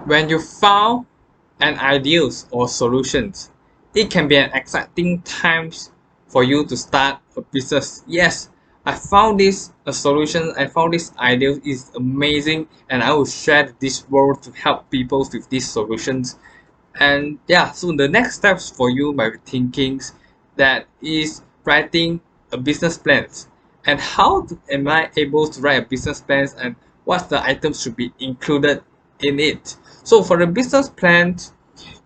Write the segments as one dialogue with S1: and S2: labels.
S1: When you found an ideas or solutions, it can be an exciting times for you to start a business. Yes, I found this a solution, I found this idea is amazing, and I will share this world to help people with these solutions. And yeah, so the next steps for you might be thinking that is writing a business plan. And am I able to write a business plan, and what the items should be included in it? So for the business plan,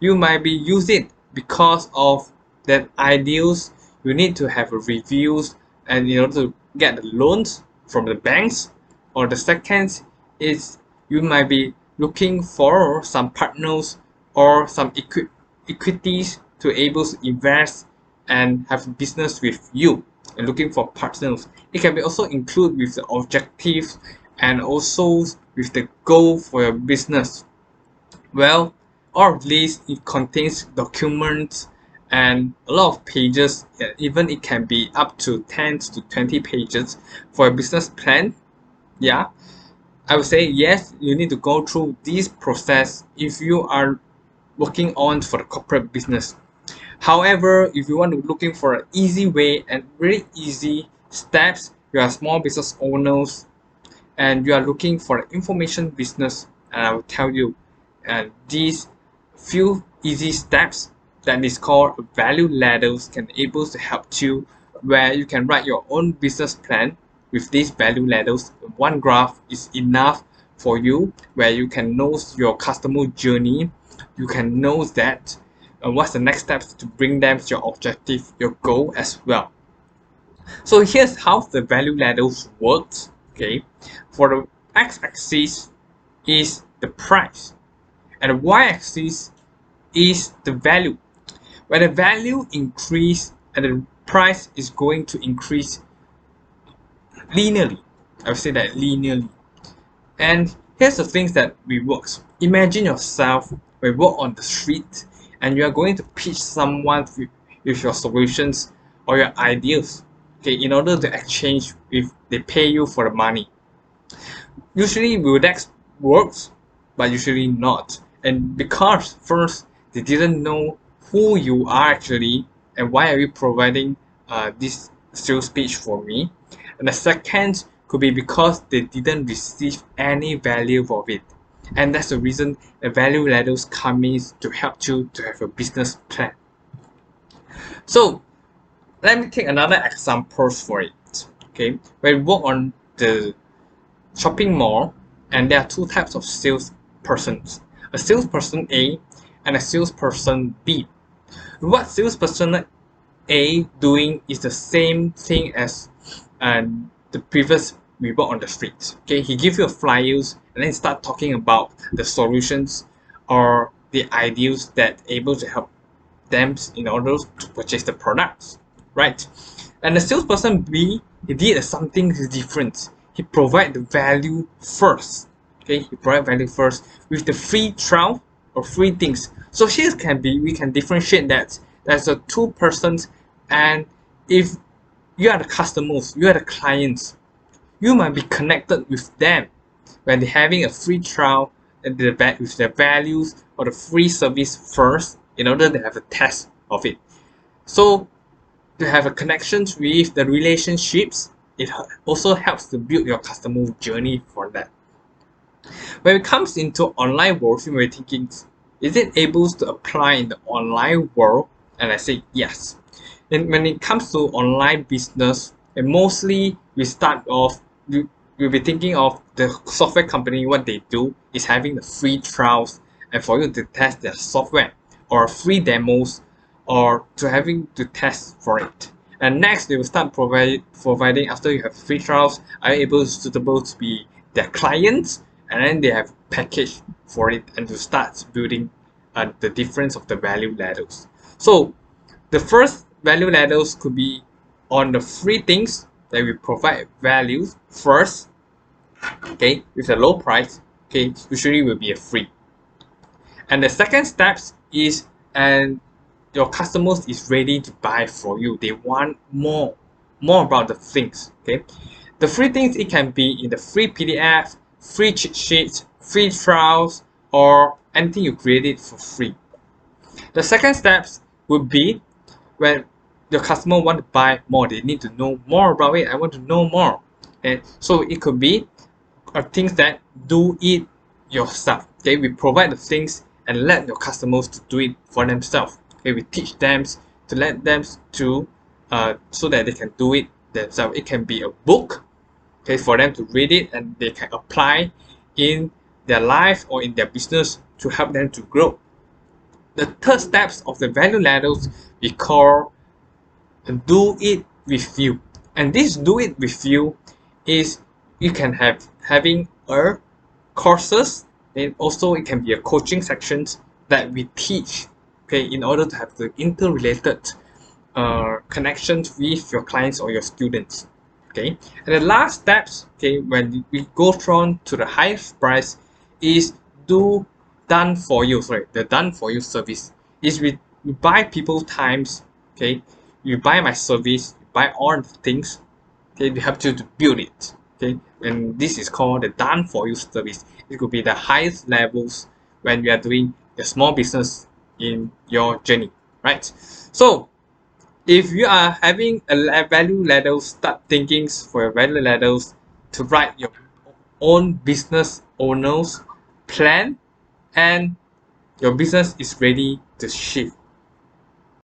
S1: you might be using it because of that ideals. You need to have a reviews and in order to get the loans from the banks. Or the second is you might be looking for some partners or some equities to able to invest and have business with you, and looking for partners. It can be also include with the objectives and also with the goal for your business. Well, all of these, it contains documents and a lot of pages. Even it can be up to 10 to 20 pages for a business plan. Yeah, I would say yes, you need to go through this process if you are working on for the corporate business. However, if you want to looking for an easy way and very easy steps, you are small business owners and you are looking for an information business, and I will tell you, and these few easy steps that is called value ladders can able to help you, where you can write your own business plan with these value ladders. One graph is enough for you, where you can know your customer journey, you can know that what's the next steps to bring them to your objective, your goal as well. So here's how the value ladders works. Okay, for the x-axis is the price, and the y-axis is the value. When the value increase and the price is going to increase linearly. I would say that linearly. And here's the things that we works. Imagine yourself when you walk on the street and you are going to pitch someone with your solutions or your ideas. Okay, in order to exchange if they pay you for the money. Usually that works, but usually not. And because first they didn't know who you are actually and why are you providing this sales pitch for me. And the second could be because they didn't receive any value of it. And that's the reason the value ladders come in to help you to have a business plan. So let me take another example for it. Okay, when we work on the shopping mall, and there are two types of salespersons, a salesperson A and a salesperson B. What salesperson A doing is the same thing as the previous we work on the streets. Okay, he give you flyers and then start talking about the solutions or the ideas that able to help them in order to purchase the products, right? And the salesperson B, he did something different. He provide the value first. Okay, he provide value first with the free trial or free things. So here we can differentiate that there's a two persons, and if you are the customers, you are the clients, you might be connected with them when they're having a free trial and with their values or the free service first in order to have a test of it. So to have a connection with the relationships, it also helps to build your customer journey for that. When it comes into online world, you may be thinking, is it able to apply in the online world? And I say yes. And when it comes to online business, and mostly we start off, we'll be thinking of the software company. What they do is having the free trials and for you to test their software, or free demos, or to having to test for it. And next, they will start providing after you have free trials, are able suitable to be their clients, and then they have package for it and to start building the difference of the value ladders. So the first value ladders could be on the free things that we provide values first, okay, with a low price, okay, usually will be a free. And the second steps is, and your customers is ready to buy for you. They want more about the things. Okay, the free things, it can be in the free PDF, free cheat sheets, free trials, or anything you created for free. The second steps would be when your customer want to buy more, they need to know more about it. I want to know more. And so it could be things that do it yourself. Okay, we provide the things and let your customers to do it for themselves. Okay, we teach them to let them to so that they can do it themselves. It can be a book, okay, for them to read it and they can apply in their life or in their business to help them to grow. The third steps of the value ladders we call do it with you, and this do it with you is you can have having a courses, and also it can be a coaching sections that we teach, okay, in order to have the interrelated connections with your clients or your students. Okay, and the last steps, okay, when we go on to the highest price is do done for you, sorry, the done for you service is we buy people times, okay, you buy my service, you buy all the things, okay, we help you to build it, okay, and this is called the done for you service. It could be the highest levels when we are doing the small business in your journey, right? So if you are having a value ladder, start thinking for your value ladders to write your own business owners plan, and your business is ready to shift.